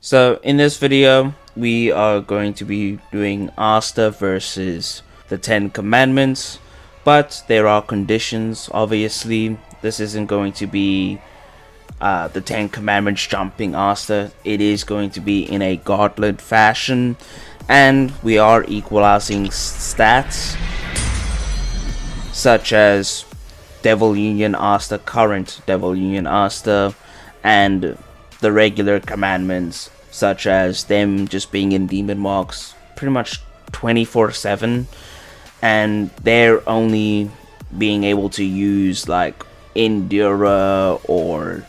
So in this video, we are going to be doing Asta versus the 10 Commandments, but there are conditions. Obviously, this isn't going to be the 10 Commandments jumping Asta. It is going to be in a gauntlet fashion, and we are equalizing stats such as Devil Union Asta, current Devil Union Asta, and the regular commandments, such as them just being in demon marks pretty much 24/7, and they're only being able to use like Endura or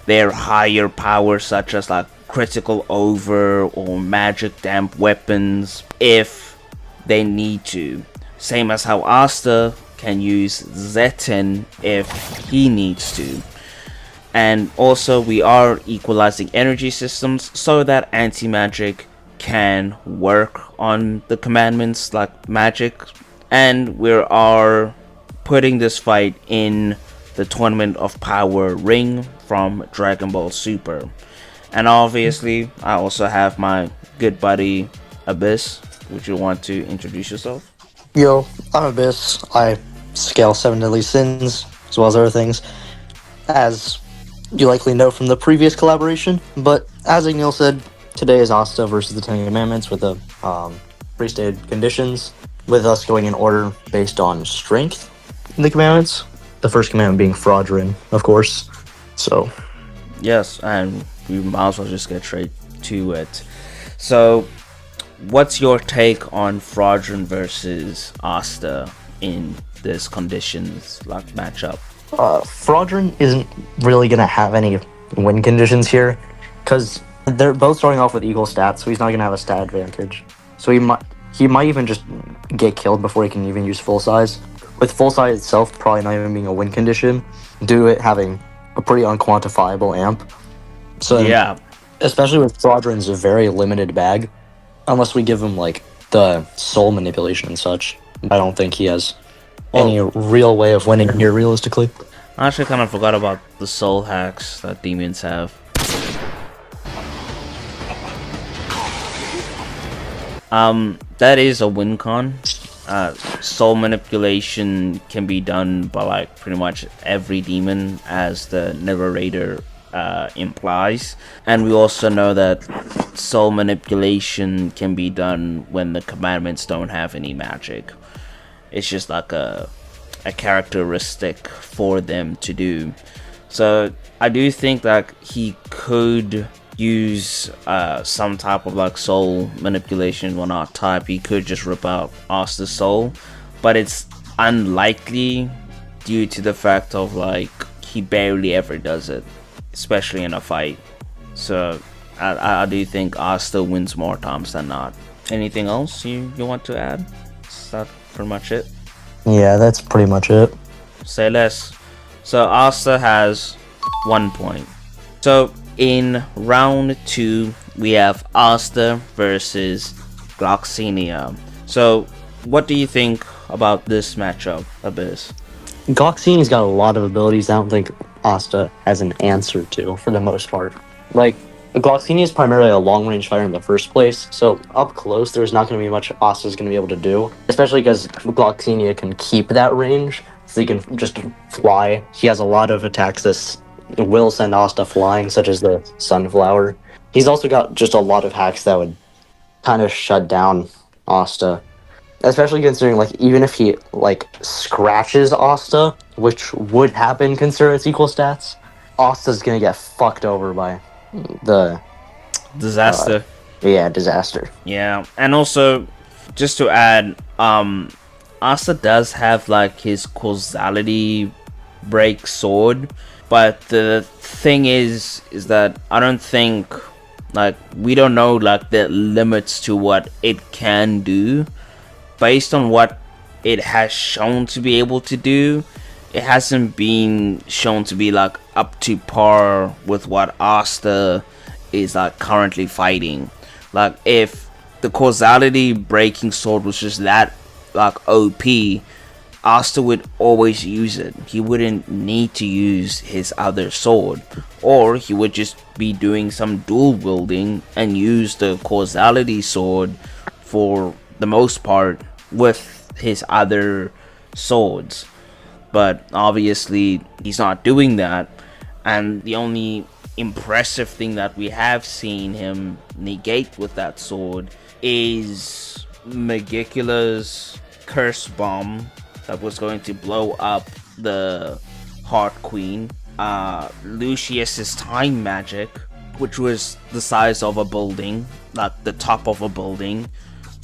their higher powers, such as like critical over or magic damp weapons, if they need to. Same as how Asta can use Zetten if he needs to. And also we are equalizing energy systems so that anti-magic can work on the commandments like magic. And we are putting this fight in the Tournament of Power ring from Dragon Ball Super. And obviously I also have my good buddy Abyss. Would you want to introduce yourself? Yo, I'm Abyss. I scale 7 deadly sins, as well as other things, as you likely know from the previous collaboration. But as Ignil said, today is Asta versus the Ten Commandments with the pre-stated conditions, with us going in order based on strength in the commandments. The first commandment being fraudulent, of course. So, yes, and we might as well just get straight to it. So, what's your take on fraudulent versus Asta in this conditions like matchup? fraudulent isn't really going to have any win conditions here, because they're both starting off with equal stats, so he's not going to have a stat advantage. So he might even just get killed before he can even use full size. With full size itself probably not even being a win condition, due to it having a pretty unquantifiable amp. So Yeah, especially with fraudulent's a very limited bag, unless we give him like the soul manipulation and such. I don't think he has any real way of winning here realistically. I actually kind of forgot about the soul hacks that demons have. That is a win con. Soul manipulation can be done by like pretty much every demon, as the narrator implies, and we also know that soul manipulation can be done when the commandments don't have any magic. It's just like a characteristic for them to do. So I do think that he could use some type of like soul manipulation. Well, not type, he could just rip out Asta's soul, but it's unlikely due to the fact of like he barely ever does it, especially in a fight. So I do think Asta wins more times than not. Anything else you want to add? Is that pretty much it? Yeah, that's pretty much it. Say less. So Asta has 1 point. So in round 2 we have Asta versus Gloxinia. So what do you think about this matchup, Abyss? Gloxini's got a lot of abilities I don't think Asta has an answer to, for the most part. Like, Gloxini is primarily a long-range fighter in the first place, so up close there's not going to be much Asta's going to be able to do, especially because Gloxinia can keep that range, so he can just fly. He has a lot of attacks that will send Asta flying, such as the Sunflower. He's also got just a lot of hacks that would kind of shut down Asta, especially considering, like, even if he, like, scratches Asta, which would happen considering its equal stats, Asta's gonna get fucked over by the Disaster. disaster. Yeah, and also just to add, Asta does have like his causality break sword, but the thing is that I don't think, like, we don't know like the limits to what it can do. Based on what it has shown to be able to do, it hasn't been shown to be like up to par with what Asta is like currently fighting. Like, if the causality breaking sword was just that like OP, Asta would always use it. He wouldn't need to use his other sword, or he would just be doing some dual wielding and use the causality sword for the most part with his other swords. But obviously he's not doing that, and the only impressive thing that we have seen him negate with that sword is Megicula's curse bomb that was going to blow up the Heart Queen, Lucius's time magic, which was the size of a building, like the top of a building.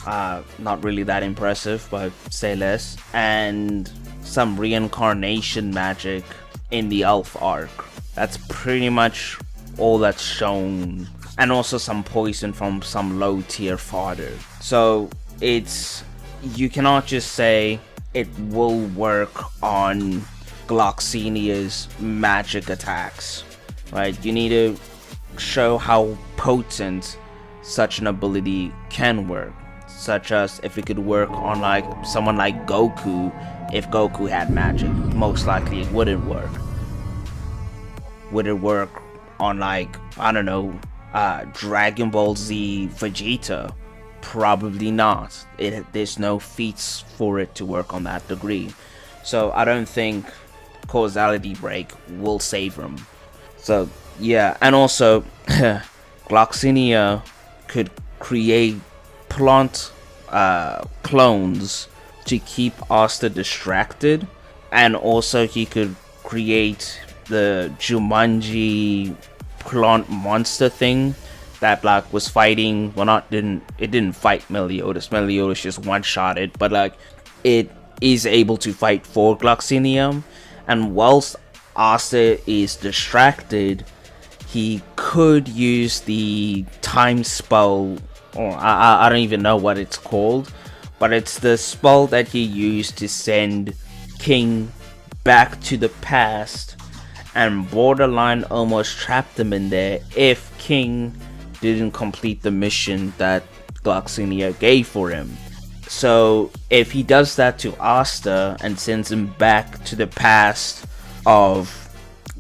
Not really that impressive, but say less. And some reincarnation magic in the Elf arc. That's pretty much all that's shown. And also some poison from some low tier fodder. So you cannot just say it will work on Gloxinia's magic attacks, right? You need to show how potent such an ability can work, such as if it could work on like someone like Goku. If Goku had magic, most likely it wouldn't work. Would it work on like, I don't know, Dragon Ball Z Vegeta? Probably not. There's no feats for it to work on that degree. So I don't think causality break will save him. So yeah, and also Gloxinia could create plant clones to keep Asta distracted, and also he could create the Jumanji plant monster thing that like was fighting, well, it didn't fight Meliodas just one-shotted, but like it is able to fight for Gloxinia. And whilst Asta is distracted, he could use the time spell, or I don't even know what it's called, but it's the spell that he used to send King back to the past and borderline almost trapped him in there if King didn't complete the mission that Gloxinia gave for him. So if he does that to Asta and sends him back to the past of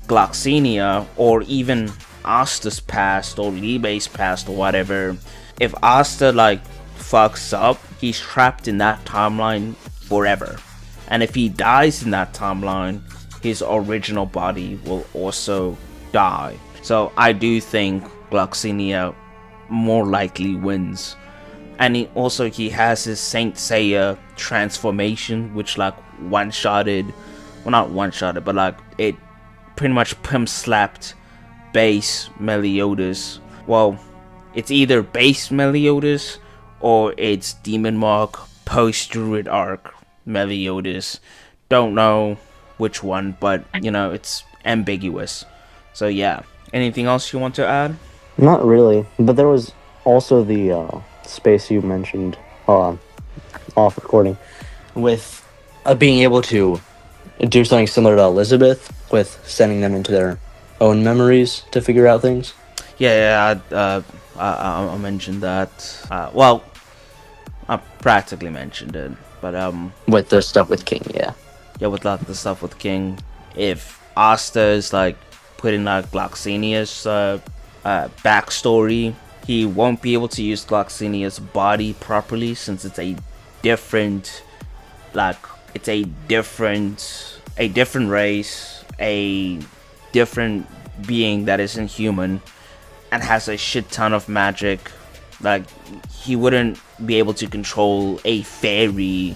Gloxinia, or even Asta's past or Libe's past or whatever, if Asta like fucks up, he's trapped in that timeline forever. And if he dies in that timeline, his original body will also die. So I do think Gloxinia more likely wins. And he has his Saint Seiya transformation, which like one-shotted, well, not one-shotted, but like it pretty much pimp slapped base Meliodas. Well, it's either base Meliodas or it's Demon Mark post-Druid arc Meliodas. Don't know which one, but you know, it's ambiguous. So yeah, anything else you want to add? Not really, but there was also the space you mentioned off recording with being able to do something similar to Elizabeth with sending them into their own memories to figure out things. Yeah, I mentioned that. Well, I practically mentioned it, but with the stuff with King, yeah, with like the stuff with King, if Asta is like putting like Gloxinia's backstory, he won't be able to use Gloxinia's body properly since it's a different race, a different being that isn't human and has a shit ton of magic. Like, he wouldn't be able to control a fairy's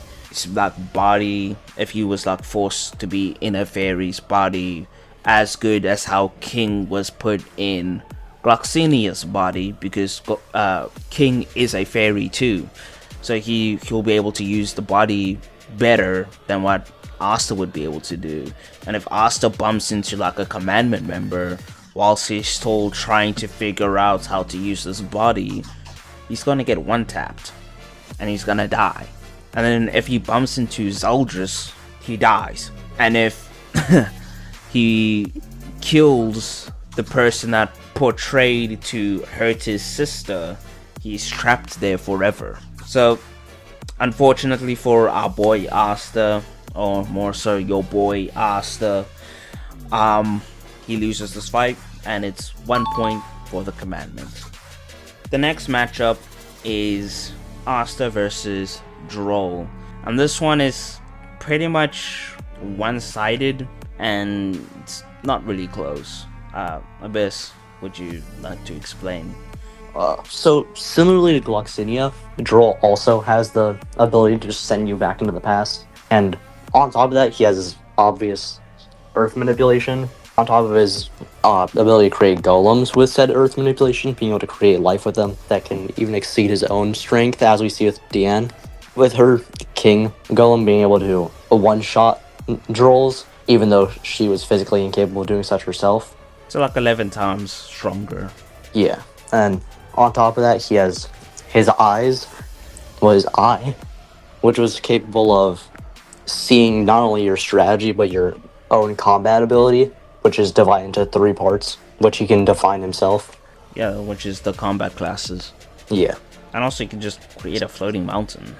like body if he was like forced to be in a fairy's body as good as how King was put in Gloxinia's body, because King is a fairy too, so he'll be able to use the body better than what Asta would be able to do. And if Asta bumps into like a commandment member whilst he's still trying to figure out how to use his body, he's gonna get one tapped and he's gonna die. And then if he bumps into Zeldris, he dies. And if he kills the person that portrayed to hurt his sister, he's trapped there forever. So unfortunately for our boy Asta, or more so your boy Asta. He loses this fight, and it's 1 point for the commandment. The next matchup is Asta versus Droll, and this one is pretty much one-sided, and it's not really close. Abyss, would you like to explain? So similarly to Gloxinia, Droll also has the ability to just send you back into the past, and on top of that, he has his obvious Earth manipulation. On top of his ability to create golems with said Earth manipulation, being able to create life with them that can even exceed his own strength, as we see with Deanne, with her King Golem being able to one-shot Drolls, even though she was physically incapable of doing such herself. So like 11 times stronger. Yeah, and on top of that, he has his eyes, his eye, which was capable of seeing not only your strategy, but your own combat ability, which is divided into 3 parts, which he can define himself. Yeah, which is the combat classes. Yeah. And also you can just create a floating mountain.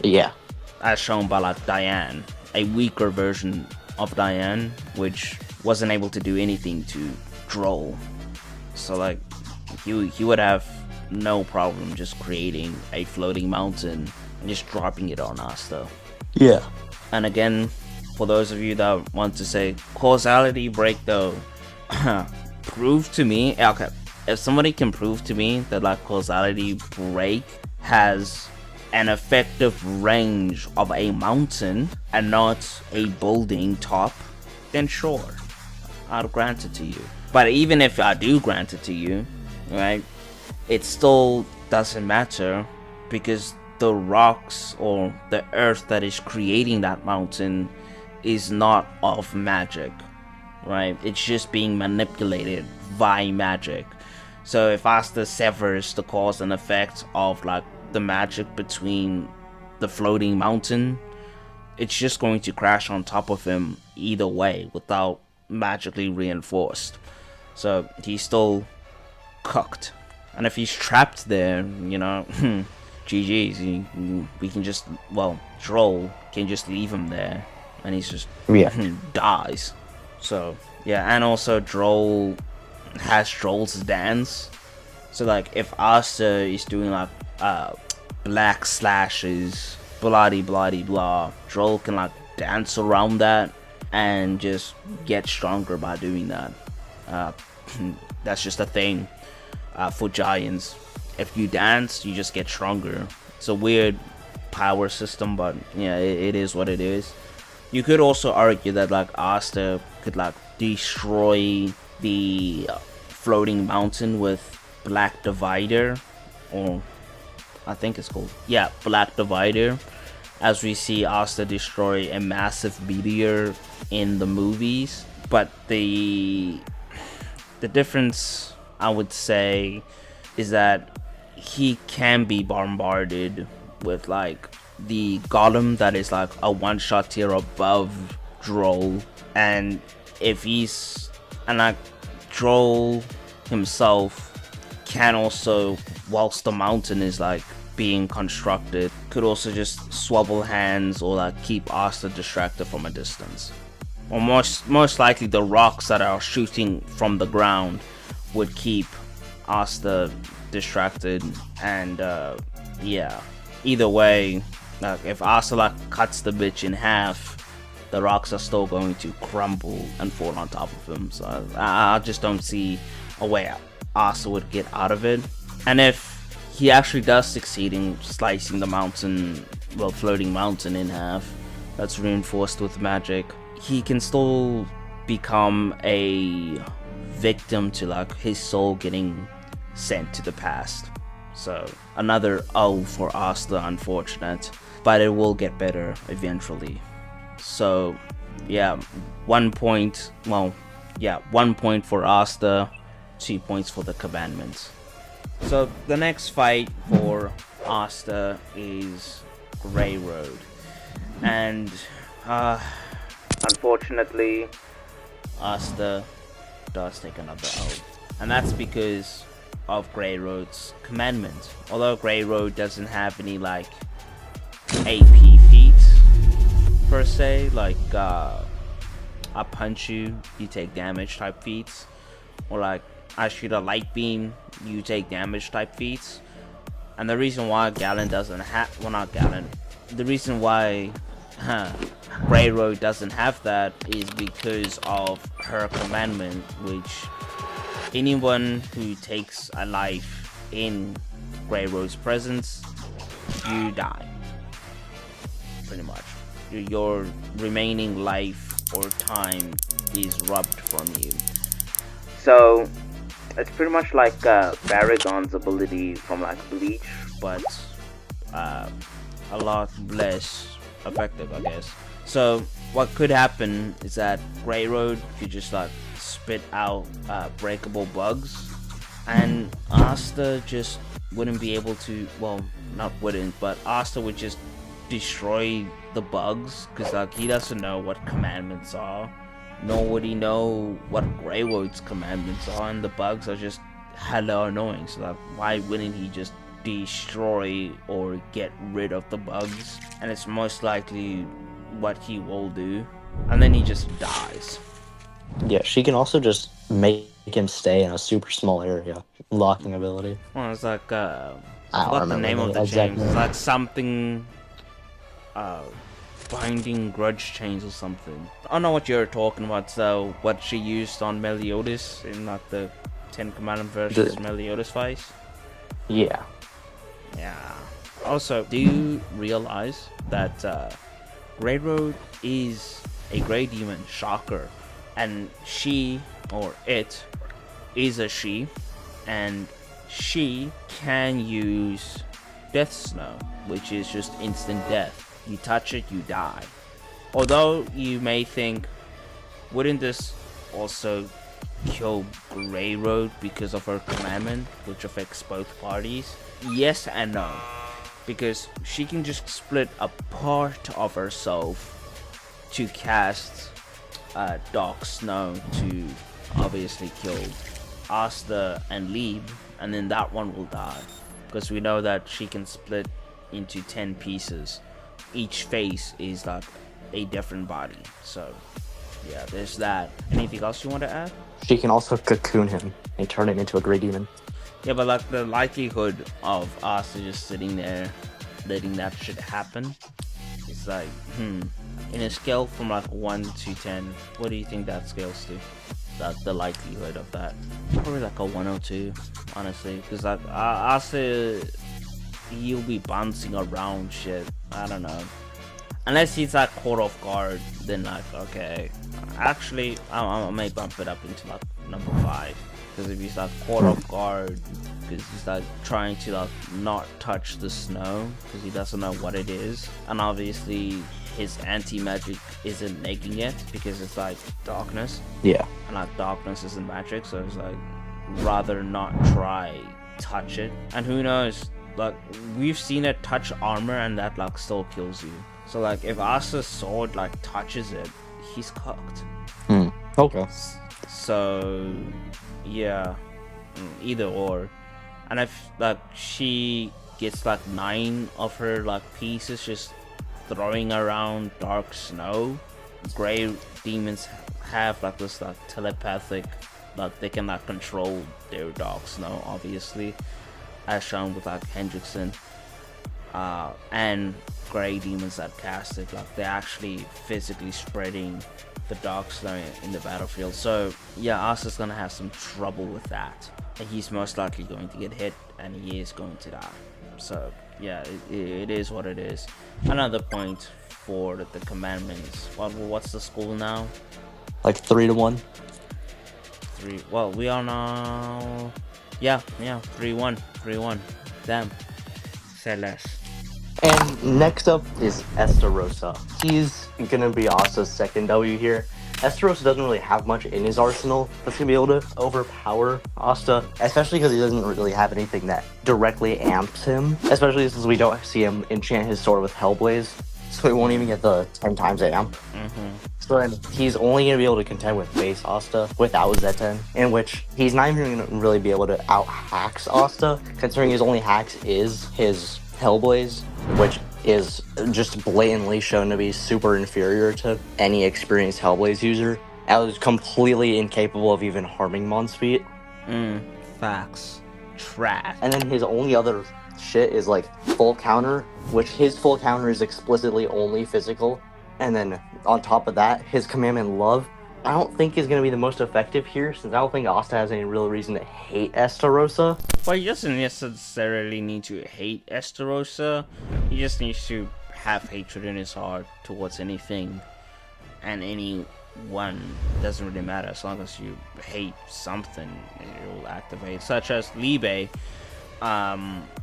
Yeah. As shown by like Diane, a weaker version of Diane, which wasn't able to do anything to Droll. So like, he would have no problem just creating a floating mountain and just dropping it on us though. Yeah. And again, for those of you that want to say causality break though, prove to me, okay, if somebody can prove to me that like causality break has an effective range of a mountain and not a building top, then sure, I'll grant it to you. But even if I do grant it to you, right, it still doesn't matter, because the rocks or the earth that is creating that mountain is not of magic, right? It's just being manipulated by magic. So if Asta severs the cause and effect of like the magic between the floating mountain, it's just going to crash on top of him either way without magically reinforced. So he's still cooked. And if he's trapped there, you know, GG's. We can just, well, Droll can just leave him there, and he's just dies. So yeah, and also Droll has Droll's dance. So like, if Asta is doing like black slashes, bloody blah, Droll can like dance around that and just get stronger by doing that. That's just a thing for giants. If you dance, you just get stronger. It's a weird power system, but yeah, it is what it is. You could also argue that like Asta could like destroy the floating mountain with Black Divider, or I think it's called, yeah, Black Divider, as we see Asta destroy a massive meteor in the movies. But the difference, I would say, is that he can be bombarded with like the golem that is like a one-shot tier above Droll, and if he's, and like Droll himself can also, whilst the mountain is like being constructed, could also just swabble hands or like keep Asta distracted from a distance. Or most likely the rocks that are shooting from the ground would keep Asta distracted. And yeah, either way, like if Asta like cuts the bitch in half, the rocks are still going to crumble and fall on top of him. So I just don't see a way Asta would get out of it. And if he actually does succeed in slicing the mountain, well, floating mountain in half, that's reinforced with magic, he can still become a victim to like his soul getting sent to the past. So another O for Asta, unfortunate, but it will get better eventually. So yeah, 1 point, well, yeah, 1 point for Asta, 2 points for the commandments. So the next fight for Asta is Grey Road, and unfortunately Asta does take another L, and that's because of Grey Road's commandment. Although Grey Road doesn't have any like AP feats, per se, like I punch you, you take damage type feats, or like I shoot a light beam, you take damage type feats. And the reason why Galen doesn't have, well, not Galen, the reason why Grey Road doesn't have that is because of her commandment, which anyone who takes a life in Grey Road's presence, you die. Pretty much. Your remaining life or time is robbed from you. So it's pretty much like Baragon's ability from like Bleach, but a lot less effective, I guess. So what could happen is that Grey Road could just like spit out breakable bugs, and Asta just wouldn't be able to, well, not wouldn't, but Asta would just destroy the bugs, because like he doesn't know what commandments are, nor would he know what Grey Road's commandments are, and the bugs are just hella annoying. So like, why wouldn't he just destroy or get rid of the bugs? And it's most likely what he will do, and then he just dies. Yeah, she can also just make him stay in a super small area. Locking ability. Well, it's like I what the name of the exactly. chains? It's like something binding grudge chains or something. I don't know what you're talking about. So what she used on Meliodas in like the Ten Commandments versus Meliodas fight. Yeah. Yeah. Also, do you realize that Grey Road is a Grey Demon, shocker, and she, or it, is a she, and she can use Death Snow, which is just instant death. You touch it, you die. Although you may think, wouldn't this also kill Grey Road because of her commandment, which affects both parties? Yes and no, because she can just split a part of herself to cast Dark Snow to obviously kill Asta and Lieb, and then that one will die, because we know that she can split into 10 pieces. Each face is like a different body. So yeah, there's that. Anything else you want to add? She can also cocoon him and turn him into a Grey Demon. Yeah, but like the likelihood of Asta just sitting there letting that shit happen, it's like, in a scale from like 1 to 10, what do you think that scales to? The likelihood of that? Probably like a 102, honestly, because like Asta, he'll be bouncing around shit. I don't know. Unless he's like caught off guard, then like, okay. Actually, I may bump it up into like number 5. Because if he's like caught off guard, because he's like trying to like not touch the snow, because he doesn't know what it is. And obviously his anti-magic isn't making it, because it's like darkness. Yeah. And like darkness isn't magic, so it's like, rather not try touch it. And who knows, like we've seen it touch armor and that like still kills you. So like if Asta's sword like touches it, he's cooked. Okay. So yeah, either or. And if like she gets like 9 of her like pieces just throwing around dark snow, Grey demons have like this like telepathic, like they can like control their dark snow, obviously, as shown with like Hendrickson, and Grey demons that cast it, like they're actually physically spreading the dark snow in the battlefield. So yeah, Asta's gonna have some trouble with that, and he's most likely going to get hit, and he is going to die. So yeah, it is what it is. Another point for the commandments. What's the score now? Like 3-1. 3. Well, we are now. Yeah, 3-1. 3-1. Damn. Say less. And next up is Estarossa. He's gonna be Asta's second W here. Estarossa doesn't really have much in his arsenal that's gonna be able to overpower Asta, especially because he doesn't really have anything that directly amps him, especially since we don't see him enchant his sword with Hellblaze, so he won't even get the 10 times amp. So then he's only going to be able to contend with base Asta without Zetten, in which he's not even going to really be able to out-hacks Asta, considering his only hacks is his Hellblaze, which is just blatantly shown to be super inferior to any experienced Hellblaze user. And was completely incapable of even harming Monspeed. Facts. Trash. And then his only other shit is like full counter, which his full counter is explicitly only physical. And then on top of that, his commandment love, I don't think is going to be the most effective here, since I don't think Asta has any real reason to hate Estarossa. Well, he doesn't necessarily need to hate Estarossa. He just needs to have hatred in his heart towards anything and anyone. It doesn't really matter, as long as you hate something, it will activate. Such as Libe,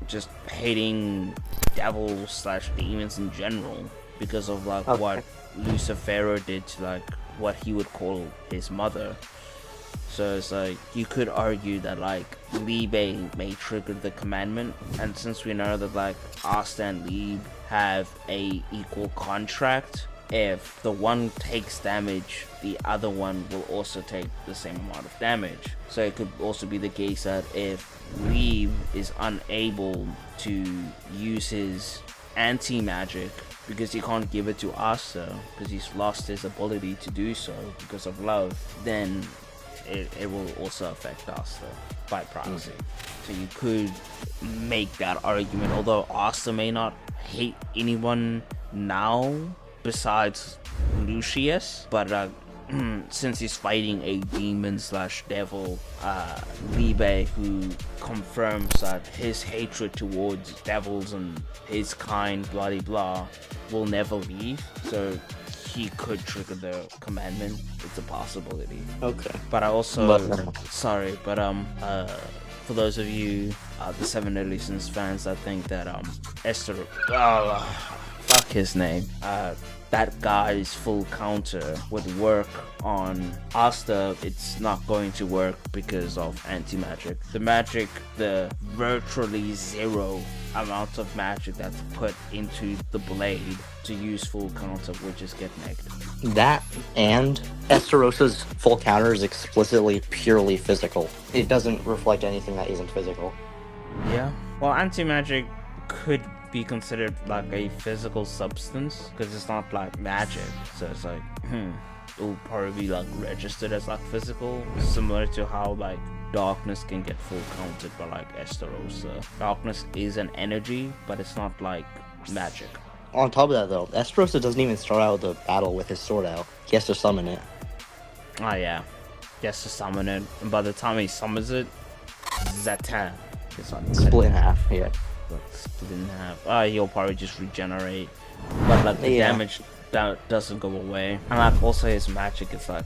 just hating devils / demons in general because of like what Lucifero did to like what he would call his mother. So it's like you could argue that like Libe may trigger the commandment, and since we know that like Asta and Libe have a equal contract, if the one takes damage, the other one will also take the same amount of damage. So it could also be the case that if Libe is unable to use his anti-magic because he can't give it to Asta because he's lost his ability to do so because of love, then it will also affect Asta by proxy. So you could make that argument, although Asta may not hate anyone now besides Lucius, but since he's fighting a demon / devil, Libe, who confirms that his hatred towards devils and his kind, blah blah blah, will never leave. So he could trigger the commandment. It's a possibility. Okay. But I also for those of you the 7 Deadly Sins fans that think that Esther fuck his name, that guy's full counter would work on Asta, it's not going to work because of anti-magic. The virtually zero amount of magic that's put into the blade to use full counter would just get negged. That and Esterossa's full counter is explicitly purely physical. It doesn't reflect anything that isn't physical. Yeah. Well, anti-magic could be considered like a physical substance because it's not like magic. So it's like, it will probably be like registered as like physical, similar to how like darkness can get full counted by like Estarossa. Darkness is an energy, but it's not like magic. On top of that though, Estarossa doesn't even start out the battle with his sword out. He has to summon it. Oh yeah. He has to summon it, and by the time he summons it, Zatan is on Split in half, yeah. Split in half. He'll probably just regenerate, but like the damage that doesn't go away, and like also his magic is like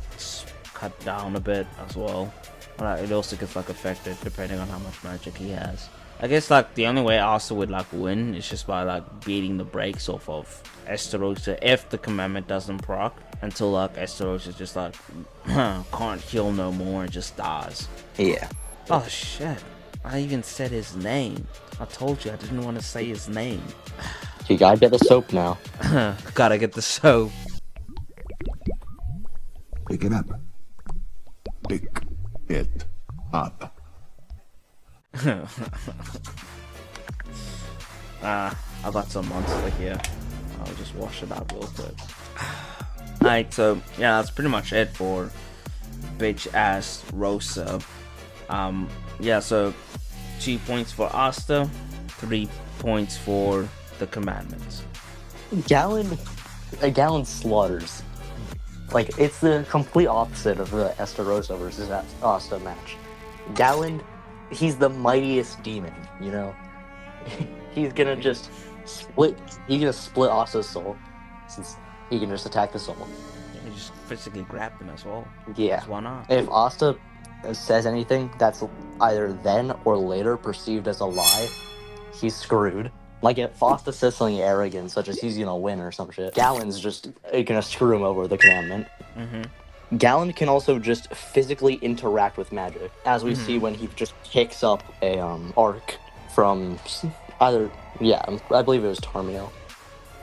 cut down a bit as well. It also gets like affected depending on how much magic he has. I guess like the only way Asta would like win is just by like beating the brakes off of Estarossa if the commandment doesn't proc, until like Estarossa just like can't heal no more and just dies. Yeah. Oh shit. I even said his name. I told you I didn't want to say his name. You gotta get the soap now. Gotta get the soap. Pick it up. Pick it up. I got some monster here. I'll just wash it out real quick. Alright, so yeah, that's pretty much it for bitch ass Rosa. Yeah, so 2 points for Asta, 3 points for the commandments. Gallon slaughters. Like, it's the complete opposite of the Estarossa versus Asta match. Gallon, he's the mightiest demon, you know? He's gonna just split Asta's soul, since he can just attack the soul. You just physically grab them as well. Yeah. Why not? If Asta says anything that's either then or later perceived as a lie, he's screwed. Like, if Asta says something arrogant, such as he's gonna win or some shit, Gallon's just gonna screw him over with the commandment. Gallon can also just physically interact with magic, as we see when he just picks up a arc from either, I believe it was Tarmio.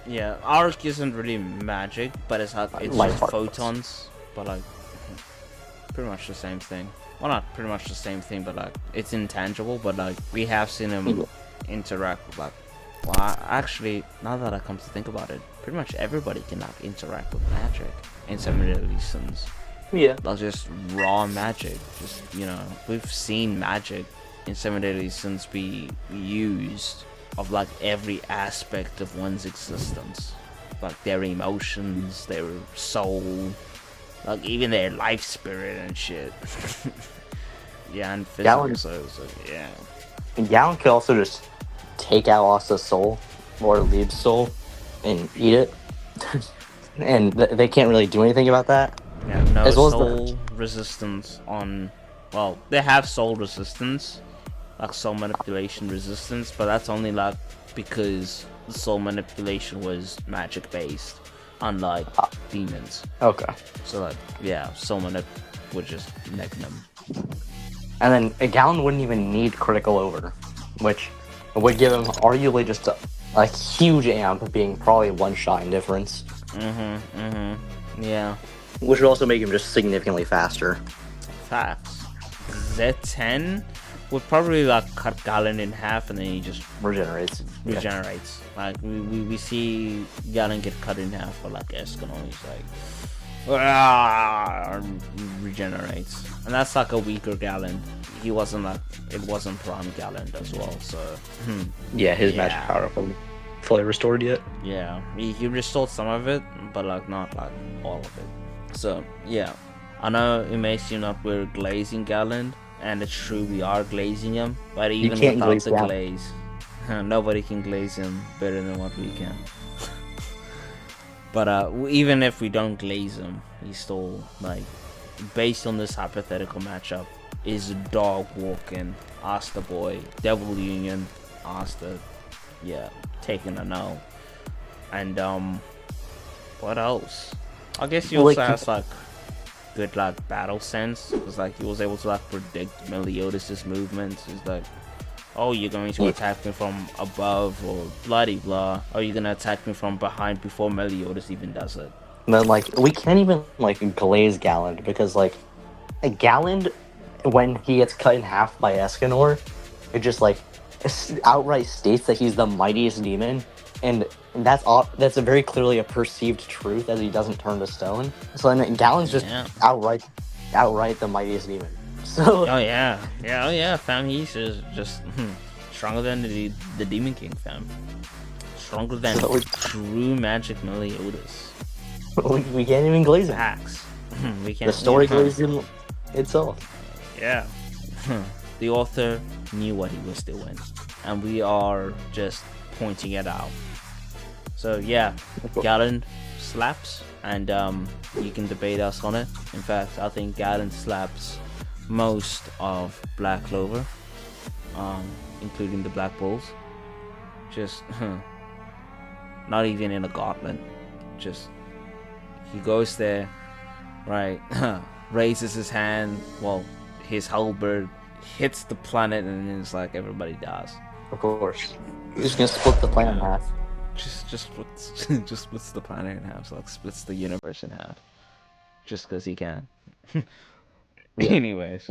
Yeah, arc isn't really magic, but it's like it's Light just particles. photons, but like pretty much the same thing. Well, not pretty much the same thing, but like it's intangible. But like we have seen him interact with like Well, actually, now that I come to think about it, pretty much everybody can like interact with magic in Seven Deadly Sins. Yeah. Like just raw magic. Just we've seen magic in Seven Deadly Sins be used of like every aspect of one's existence, like their emotions, their soul, like even their life spirit and shit. Yeah, and physical. Galen, So yeah. Galen could also just take out Asta's soul or Lieb's soul and eat it, and they can't really do anything about that. Yeah, no As well as soul resistance on. Well, they have soul resistance, like soul manipulation resistance, but that's only like because the soul manipulation was magic based, unlike demons. Okay. So like, yeah, soul manip would just neck them. And then a Gallon wouldn't even need critical over, which would give him arguably just a huge amp, being probably one shot in difference. Yeah. Which would also make him just significantly faster. Facts. Z10 would probably like cut Galen in half and then he just Regenerates. regenerates. Like we see Galen get cut in half, but like Escanor, he's like regenerates, and that's like a weaker Galen. He wasn't like it wasn't prime Galen as well, so Yeah, his Yeah. magic power wasn't fully restored yet. yeah, he restored some of it, but like not like all of it. So yeah, I know it may seem like we're glazing Galen, and it's true we are glazing him, but even can't without glaze the Galen. glaze, nobody can glaze him better than what we can. But even if we don't glaze him, he's still like, based on this hypothetical matchup, is dog walking Asta boy, Devil Union, Asta, yeah, taking a no. And what else? I guess he also has like good like battle sense, because like he was able to like predict Meliodas' movements. He's like, oh, you're going to attack me from above, or bloody blah. Or you're gonna attack me from behind before Meliodas even does it. And then, like, we can't even, like, glaze Galland, because, like, Galland, when he gets cut in half by Escanor, it just, like, outright states that he's the mightiest demon, and that's a very clearly a perceived truth, as he doesn't turn to stone. So then Galland's just Yeah. outright the mightiest demon. So Oh yeah, fam. He's just stronger than the Demon King, fam. Stronger than So we- true magic Meliodas. we can't even glaze him. Facts. We can't. The story yeah, glazed him itself. Yeah. The author knew what he was doing, and we are just pointing it out. So yeah, Galen slaps, and you can debate us on it. In fact, I think Galen slaps most of Black Clover, including the Black Bulls. Just not even in a gauntlet. Just he goes there, right? Raises his hand, well, his halberd hits the planet, and then it's like everybody dies. Of course. He's just gonna split the planet in half. Just splits, just splits the planet in half, so like splits the universe in half, just because he can. Yeah. Anyways,